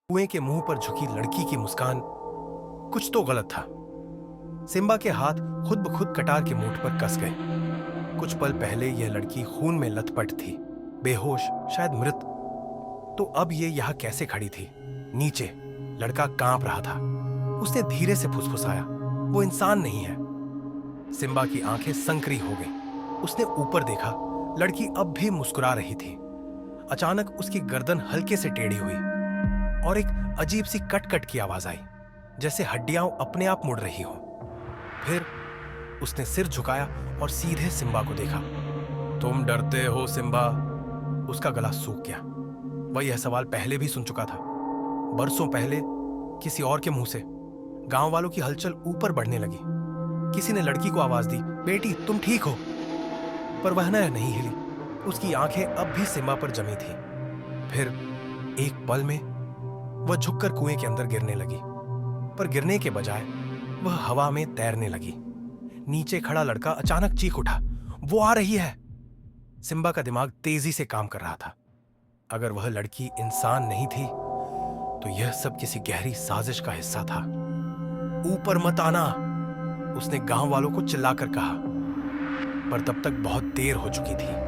कुएं के मुंह पर झुकी लड़की की मुस्कान। कुछ तो गलत था। सिम्बा के हाथ खुद ब खुद कटार के मूठ पर कस गए। कुछ पल पहले यह लड़की खून में लथपथ थी, बेहोश, शायद मृत। तो अब ये यहां कैसे खड़ी थी? नीचे लड़का कांप रहा था। उसने धीरे से फुसफुसाया, वो इंसान नहीं है। सिम्बा की आंखें संकरी हो गईं। उसने ऊपर देखा, लड़की अब भी मुस्कुरा रही थी। अचानक उसकी गर्दन हल्के से टेढ़ी हुई और एक अजीब सी कट कट की आवाज आई, जैसे हड्डियां अपने आप मुड़ रही हो। फिर उसने सिर झुकाया और सीधे सिम्बा को देखा। तुम डरते हो सिम्बा? उसका गला सूख गया। वह यह सवाल पहले भी सुन चुका था, बरसों पहले, किसी और के मुंह से। गांव वालों की हलचल ऊपर बढ़ने लगी। किसी ने लड़की को आवाज दी, बेटी तुम ठीक हो? पर वह न नहीं हिली। उसकी आंखें अब भी सिम्बा पर जमी थी। फिर एक पल में वह झुककर कुएं के अंदर गिरने लगी, पर गिरने के बजाय वह हवा में तैरने लगी। नीचे खड़ा लड़का अचानक चीख उठा, वो आ रही है! सिम्बा का दिमाग तेजी से काम कर रहा था। अगर वह लड़की इंसान नहीं थी, तो यह सब किसी गहरी साजिश का हिस्सा था। ऊपर मत आना, उसने गांव वालों को चिल्लाकर कहा। पर तब तक बहुत देर हो चुकी थी।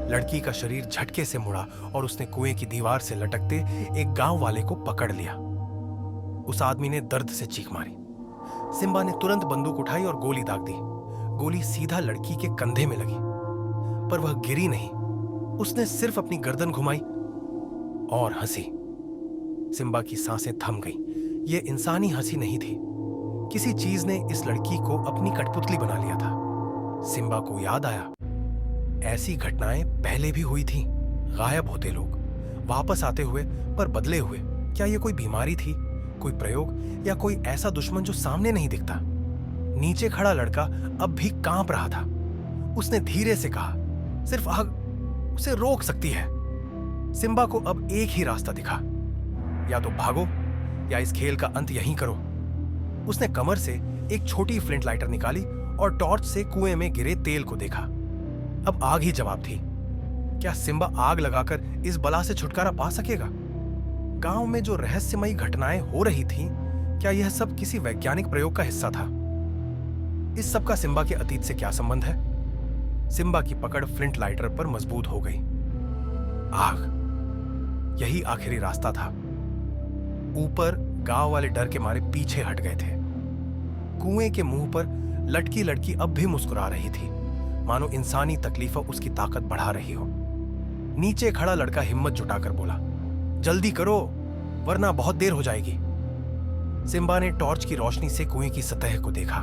लड़की का शरीर झटके से मुड़ा और उसने कुएं की दीवार से लटकते एक गांव वाले को पकड़ लिया। उस आदमी ने दर्द से चीख मारी। सिम्बा ने तुरंत बंदूक उठाई और गोली दाग दी। गोली सीधा लड़की के कंधे में लगी, पर वह गिरी नहीं। उसने सिर्फ अपनी गर्दन घुमाई और हंसी। सिम्बा की सांसें थम गईं। यह इंसानी हंसी नहीं थी। किसी चीज ने इस लड़की को अपनी कठपुतली बना लिया था। सिम्बा को याद आया, ऐसी घटनाएं पहले भी हुई थीं। गायब होते लोग, वापस आते हुए पर बदले हुए। क्या यह कोई बीमारी थी, कोई प्रयोग, या कोई ऐसा दुश्मन जो सामने नहीं दिखता? नीचे खड़ा लड़का अब भी कांप रहा था। उसने धीरे से कहा, सिर्फ आग उसे रोक सकती है। सिम्बा को अब एक ही रास्ता दिखा, या तो भागो या इस खेल का अंत यहीं करो। उसने कमर से एक छोटी फ्लिंट लाइटर निकाली और टॉर्च से कुएं में गिरे तेल को देखा। अब आग ही जवाब थी। क्या सिम्बा आग लगाकर इस बला से छुटकारा पा सकेगा? गांव में जो रहस्यमयी घटनाएं हो रही थीं, क्या यह सब किसी वैज्ञानिक प्रयोग का हिस्सा था? इस सब का सिम्बा के अतीत से क्या संबंध है? सिम्बा की पकड़ फ्लिंट लाइटर पर मजबूत हो गई। आग, यही आखिरी रास्ता था। ऊपर गांव वाले डर के मारे पीछे हट गए थे। कुएं के मुंह पर लटकी लड़की अब भी मुस्कुरा रही थी, मानो इंसानी तकलीफों उसकी ताकत बढ़ा रही हो। नीचे खड़ा लड़का हिम्मत जुटाकर बोला, जल्दी करो वरना बहुत देर हो जाएगी। सिम्बा ने टॉर्च की रोशनी से कुएं की सतह को देखा।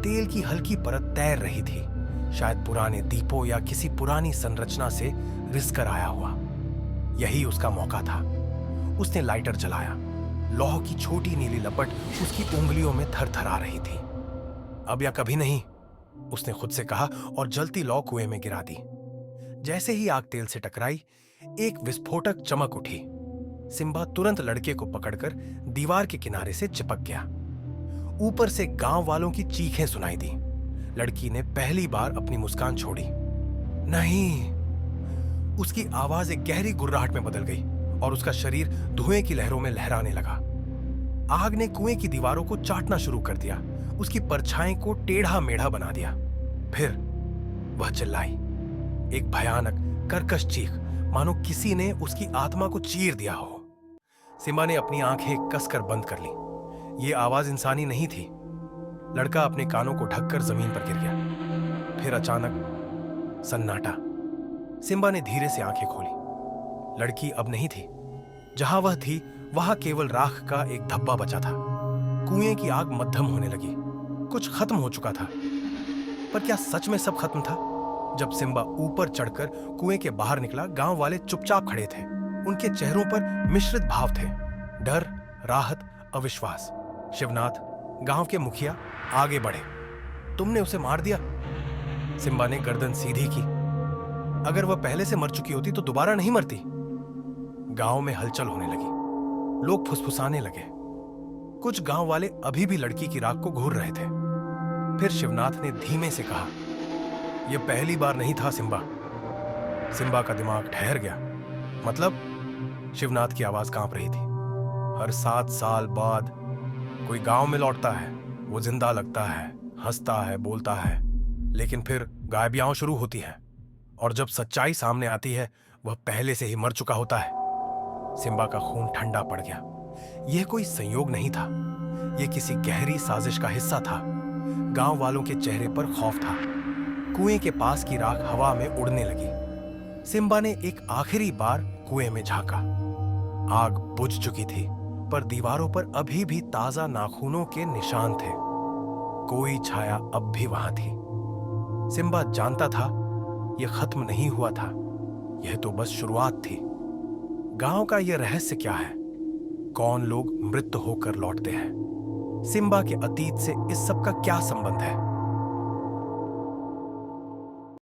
तेल की हल्की परत तैर रही थी, शायद पुराने दीपों या किसी पुरानी संरचना से रिसकर आया हुआ। यही उसका मौका था। उसने लाइटर जलाया। लौह की छोटी नीली लपट उसकी उंगलियों में थरथरा रही थी। अब या कभी नहीं, उसने खुद से कहा, और जलती लौ कुएं में गिरा दी। जैसे ही आग तेल से टकराई, एक विस्फोटक चमक उठी। सिम्बा तुरंत लड़के को पकड़कर दीवार के किनारे से चिपक गया। ऊपर से गांव वालों की चीखें सुनाई दी। लड़की ने पहली बार अपनी मुस्कान छोड़ी। नहीं! उसकी आवाज एक गहरी गुर्राहट में बदल गई और उसका शरीर धुएं की लहरों में लहराने लगा। आग ने कुएं की दीवारों को चाटना शुरू कर दिया, उसकी परछाई को टेढ़ा मेढ़ा बना दिया। फिर वह चिल्लाई, एक भयानक कर्कश चीख, मानो किसी ने उसकी आत्मा को चीर दिया हो। सिम्बा ने अपनी आंखें कसकर बंद कर ली। यह आवाज इंसानी नहीं थी। लड़का अपने कानों को ढककर जमीन पर गिर गया। फिर अचानक सन्नाटा। सिम्बा ने धीरे से आंखें खोली। लड़की अब नहीं थी। जहां वह थी, वहां केवल राख का एक धब्बा बचा था। कुएं की आग मद्धम होने लगी। कुछ खत्म हो चुका था। पर क्या सच में सब खत्म था? जब सिम्बा ऊपर चढ़कर कुएं के बाहर निकला, गांव वाले चुपचाप खड़े थे। उनके चेहरों पर मिश्रित भाव थे, डर, राहत, अविश्वास। शिवनाथ, गांव के मुखिया, आगे बढ़े। तुमने उसे मार दिया? सिम्बा ने गर्दन सीधी की। अगर वह पहले से मर चुकी होती तो दोबारा नहीं मरती। गांव में हलचल होने लगी। लोग फुसफुसाने लगे। कुछ गांव वाले अभी भी लड़की की राख को घूर रहे थे। फिर शिवनाथ ने धीमे से कहा, यह पहली बार नहीं था सिम्बा। सिम्बा का दिमाग ठहर गया। मतलब? शिवनाथ की आवाज कांप रही थी। हर 7 साल बाद कोई गांव में लौटता है। वो जिंदा लगता है, हंसता है, बोलता है, लेकिन फिर गायबियां शुरू होती है और जब सच्चाई सामने आती है वह पहले से ही मर चुका होता है। सिम्बा का खून ठंडा पड़ गया। यह कोई संयोग नहीं था, यह किसी गहरी साजिश का हिस्सा था। गांव वालों के चेहरे पर खौफ था। कुएं के पास की राख हवा में उड़ने लगी। सिम्बा ने एक आखिरी बार कुएं में झांका। आग बुझ चुकी थी, पर दीवारों पर अभी भी ताजा नाखूनों के निशान थे। कोई छाया अब भी वहां थी। सिम्बा जानता था यह खत्म नहीं हुआ था, यह तो बस शुरुआत थी। गांव का यह रहस्य क्या है? कौन लोग मृत होकर लौटते हैं? सिम्बा के अतीत से इस सब का क्या संबंध है?